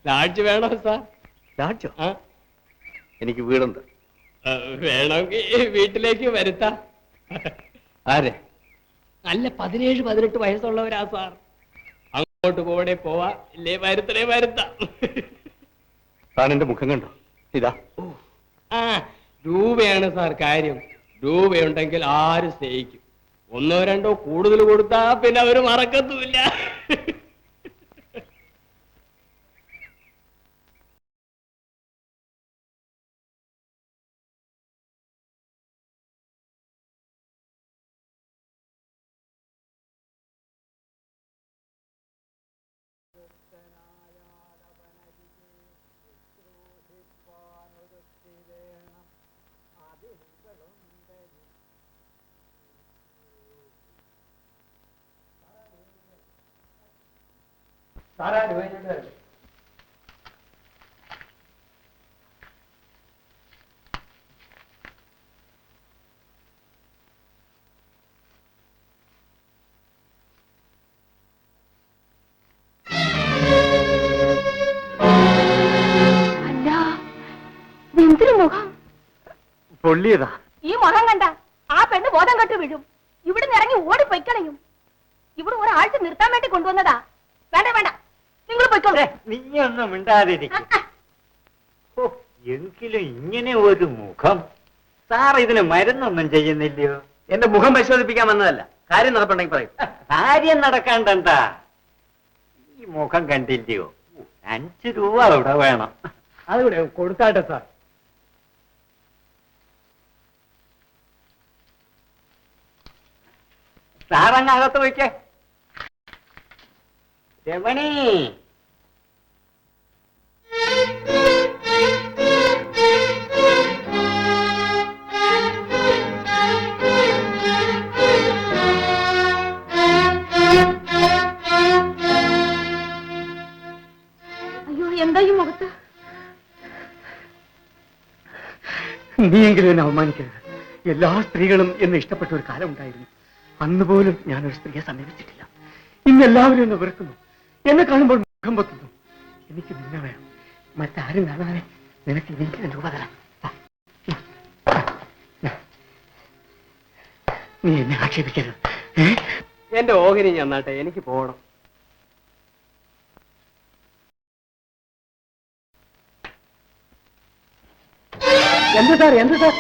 Lodge വേണോ sir? ലാഡ്ജോ? എനിക്ക് വീടുണ്ട്. വേണമെങ്കിൽ വീട്ടിലേക്ക് വരുത്താം. ആരെ? നല്ല 17-18 വയസ്സുള്ളവരാ സാർ. അങ്ങോട്ട് പോവണേ പോവാ, ഇല്ലേ വരുത്തണേ വരുത്താം. താൻ എന്റെ മുഖം കണ്ടോ? ഇതാ. ആ, രൂപയാണ് സാർ കാര്യം. രൂപയുണ്ടെങ്കിൽ ആരും സ്നേഹിക്കും. 1-2 കൂടുതൽ കൊടുത്താ പിന്നെ അവര് മറക്കത്തുമില്ല. പൊള്ളിയതാ. ഈ മുഖം കണ്ട ആ പെണ്ണ് ബോധം കെട്ട് വീഴും. ഇവിടെ ഇറങ്ങി ഓടി പൊയ്ക്കളയും. ഇവിടെ ഒരാഴ്ച നിർത്താൻ വേണ്ടി കൊണ്ടുവന്നതാ. വേണ്ട വേണ്ട, നിങ്ങൾ പൊയ്ക്കോളേ. നീയൊന്നും മിണ്ടാതിരിക്കും. എങ്കിലും ഇങ്ങനെ ഒരു മുഖം. സാർ ഇതിന് മരുന്നൊന്നും ചെയ്യുന്നില്ലയോ? എന്റെ മുഖം പരിശോധിപ്പിക്കാൻ വന്നതല്ല, കാര്യം നടപ്പുണ്ടെങ്കിൽ പറയും. കാര്യം നടക്കാണ്ടെന്താ? ഈ മുഖം കണ്ടില്ലയോ? 5 രൂപ ഇവിടെ വേണം. അതുകൂടെ കൊടുത്താട്ടെ സാർ. സാറങ്ങ് അകത്ത് വയ്ക്കേ. രമണി, അയ്യോ, എന്താ ഈ മുഖത്ത്? നീയെങ്കിലും എന്നെ അവമാനിക്കരുത്. എല്ലാ സ്ത്രീകളും എന്നെ ഇഷ്ടപ്പെട്ട ഒരു കാലം ഉണ്ടായിരുന്നു. അന്ന് പോലും ഞാനൊരു സ്ത്രീയെ സമീപിച്ചിട്ടില്ല. ഇന്ന് എല്ലാവരും എന്നെ വെറുക്കുന്നു. എന്നെ കാണുമ്പോൾ മുഖം പൊത്തുന്നു. എനിക്ക് നിന്നെ വേണം. മറ്റാരും കാണാതെ നിനക്ക് 20 രൂപ തരാം. നീ എന്നെ ആക്ഷേപിക്കരുത്. എന്റെ ഓഹരി ചെന്നാട്ടെ, എനിക്ക് പോകണം. എന്ത് സാർ, എന്ത് സാർ?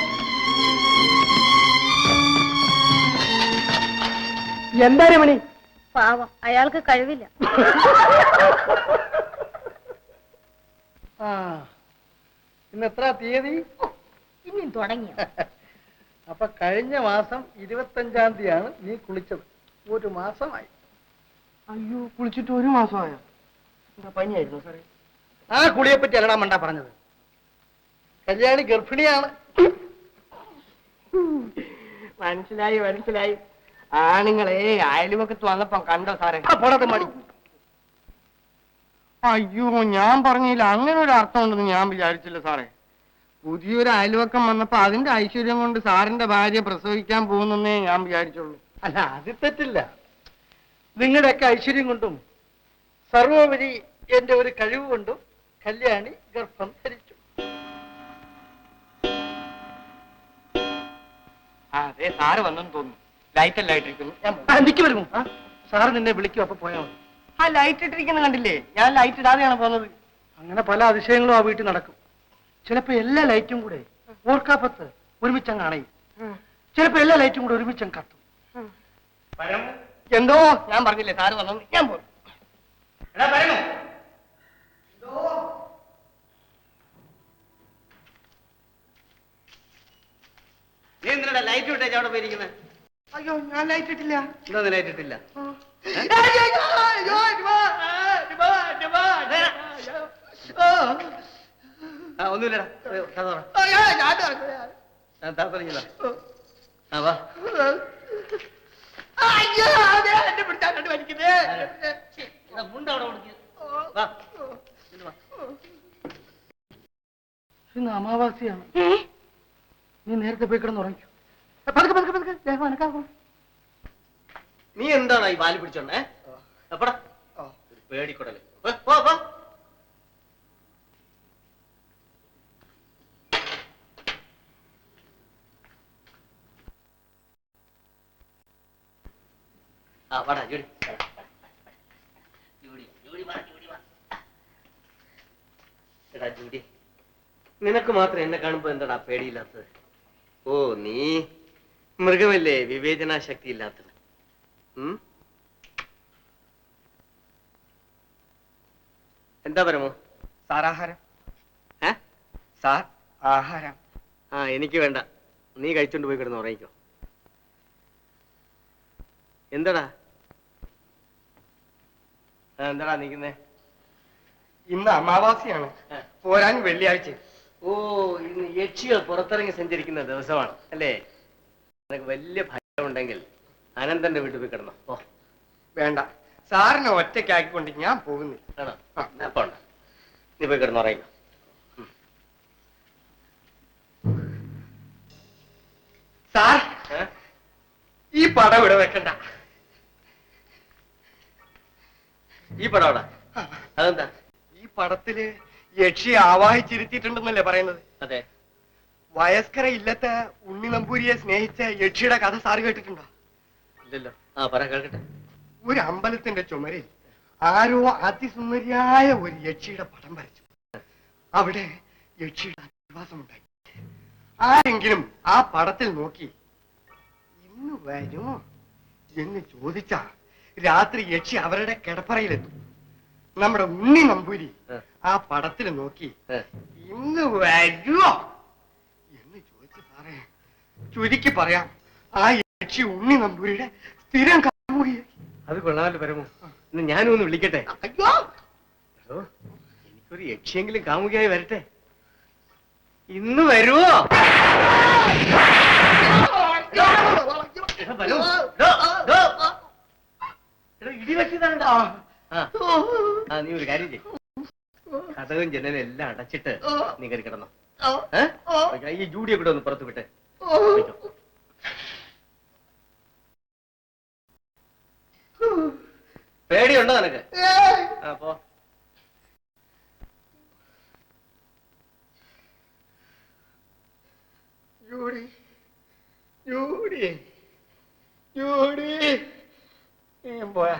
എന്താ രമണി? പാവം, അയാൾക്ക് കഴിവില്ല. ഇന്ന് എത്ര തീയതി? ഇനിയും തുടങ്ങിയോ? അപ്പൊ കഴിഞ്ഞ മാസം 25-ാം തീയതിയാണ് നീ കുളിച്ചത്. 1 മാസമായി. അയ്യോ, കുളിച്ചിട്ട് 1 മാസമായോ? എന്താ പനിയായിരുന്നു സാറേ? ആ കുളിയെ പറ്റി അല്ലടാ മണ്ട പറഞ്ഞത്. കല്യാണി ഗർഭിണിയാണ്. മനസ്സിലായി മനസ്സിലായി. ആണുങ്ങളെ അയൽവക്കത്ത് വന്നപ്പോ കണ്ടോ സാറേ? പോടത്തെ മടി. അയ്യോ, ഞാൻ പറഞ്ഞില്ല, അങ്ങനെ ഒരു അർത്ഥം ഉണ്ടെന്ന് ഞാൻ വിചാരിച്ചില്ല സാറേ. പുതിയൊരു അയൽവക്കം വന്നപ്പോ അതിന്റെ ഐശ്വര്യം കൊണ്ട് സാറിന്റെ ഭാര്യ പ്രസവിക്കാൻ പോകുന്നേ ഞാൻ വിചാരിച്ചുള്ളൂ. അല്ല, അത് തെറ്റില്ല. നിങ്ങളുടെയൊക്കെ ഐശ്വര്യം കൊണ്ടും സർവോപരി എന്റെ ഒരു കഴിവ് കൊണ്ടും കല്യാണി ഗർഭം ധരിച്ചു. അതെ, സാറ് വന്നെന്ന് തോന്നുന്നു. ലൈറ്റ് എല്ലാം ഇട്ടിരിക്കുന്നു. എനിക്ക് വരുമോ? സാറ് നിന്നെ വിളിക്കും, അപ്പൊ പോയാൽ മതി. ആ ലൈറ്റ് ഇട്ടിരിക്കുന്ന കണ്ടില്ലേ? ഞാൻ ലൈറ്റ് ഇടാതെയാണ് പോകുന്നത്. അങ്ങനെ പല അതിശയങ്ങളും ആ വീട്ടിൽ നടക്കും. ചിലപ്പോ എല്ലാ ലൈറ്റും കൂടെ ഓർക്കാപ്പത്ത് ഒരുമിച്ചങ്ങ് അണയും. ചിലപ്പോ എല്ലാ ലൈറ്റും കൂടെ ഒരുമിച്ചങ്ങ് കത്തും. എന്തോ ഞാൻ പറഞ്ഞില്ലേ സാറ് വന്നു, ഞാൻ പോകും. നീ എന്തിനാ ലൈറ്റ് ഇട്ടേച്ച് അവിടെ പോയിരിക്കുന്നത്? അയ്യോ, ഞാൻ ലൈറ്റ് ഇട്ടില്ല. എന്താ ലൈറ്റ് ഇട്ടില്ല? ഒന്നുമില്ലടാ. ഇന്ന് അമാവാസിയാണ്. നീ നേരത്തെ പോയി കിടന്ന് ഉറങ്ങിക്കോ. പതുക്കെ പതുക്കെ പതുക്കെ ദേഹം അനക്കാകും. നീ എന്താണ് ഈ വാല് പിടിച്ചോണ്ടേ? പേടിക്കൊടല്. വാടാ ജൂഡി. ജൂഡി ജൂഡി വാ, ജൂഡി വാ. എടാ ജൂഡി, നിനക്ക് മാത്രം എന്നെ കാണുമ്പോ എന്താടാ പേടിയില്ലാത്തത്? ഓ, നീ മൃഗമല്ലേ, വിവേചന ശക്തി ഇല്ലാത്തത്. എന്താ പരമോ? സാറാഹാരം. സാർ ആഹാരം. എനിക്ക് വേണ്ട, നീ കഴിച്ചോണ്ട് പോയി കിടന്ന് ഉറങ്ങിക്കോ. എന്താടാ എന്താടാ നിൽക്കുന്നേ? ഇന്ന് അമാവാസിയാണ്, പോരാൻ വെള്ളിയാഴ്ച. ഓ, ഇന്ന് യക്ഷികൾ പുറത്തിറങ്ങി സഞ്ചരിക്കുന്ന ദിവസമാണ് അല്ലേ? നിനക്ക് വലിയ ഭയമുണ്ടെങ്കിൽ അനന്തന്റെ വീട്ടിൽ പോയി കിടന്നോ. ഓ വേണ്ട, സാറിനെ ഒറ്റയ്ക്കാക്കിക്കൊണ്ട് ഞാൻ പോകുന്നില്ല. ആണോ? അപ്പൊ നീ പോയി കിടന്നുറങ്ങിക്കോ. സാർ, ഈ പടം ഇവിടെ വെക്കണ്ട. ഈ പടം അവിടെ? അതെന്താ? ഈ പടത്തില് യക്ഷി ആവാഹിച്ചിരുത്തിയിട്ടുണ്ടെന്നല്ലേ പറയുന്നത്? അതെ. വയസ്കര ഇല്ലത്തെ ഉണ്ണി നമ്പൂരിയെ സ്നേഹിച്ച യക്ഷിയുടെ കഥ സാറ് കേട്ടിട്ടുണ്ടോ? ഇല്ലല്ലോ. പറ, കേൾക്കട്ടെ. ഒരു അമ്പലത്തിന്റെ ചുമരിൽ ആരോ അതിസുന്ദരിയായ ഒരു യക്ഷിയുടെ പടം വരച്ചു. അവിടെ യക്ഷിയുടെ അധിവാസമുണ്ടായി. ആരെങ്കിലും ആ പടത്തിൽ നോക്കി ഇന്ന് വരുമോ എന്ന് ചോദിച്ചാ രാത്രി യക്ഷി അവരുടെ കിടപ്പറയിലെത്തും. നമ്മുടെ ഉണ്ണി നമ്പൂരി ആ പടത്തിൽ നോക്കി ഇന്ന് വരുമോ എന്ന് ചോദിച്ചു. സാറേ, ചുരുക്കി പറയാം, ആ യക്ഷി ഉണ്ണി നമ്പൂരിയുടെ സ്ഥിരം കാമുകിയായി. അത് കൊള്ളാമല്ലോ പരമോ. ഇന്ന് ഞാനും ഒന്ന് വിളിക്കട്ടെ? അയ്യോ, എനിക്കൊരു യക്ഷിയെങ്കിലും കാമുകിയായി വരട്ടെ. ഇന്ന് വരുമോ? ഇടിവെച്ചതാണ്ടാ. നീ ഒരു കാര്യം ചെയ്യും, കഥകും ജനലും എല്ലാം അടച്ചിട്ട് നീ കയറി കിടന്നോ. ഈ ജൂഡിയെ കൂടെ ഒന്ന് പുറത്തു വിട്ടെ. പേടിയുണ്ടോ നിനക്ക്? അപ്പോ ജൂഡി, ജൂഡി, ജൂഡി, പോയാ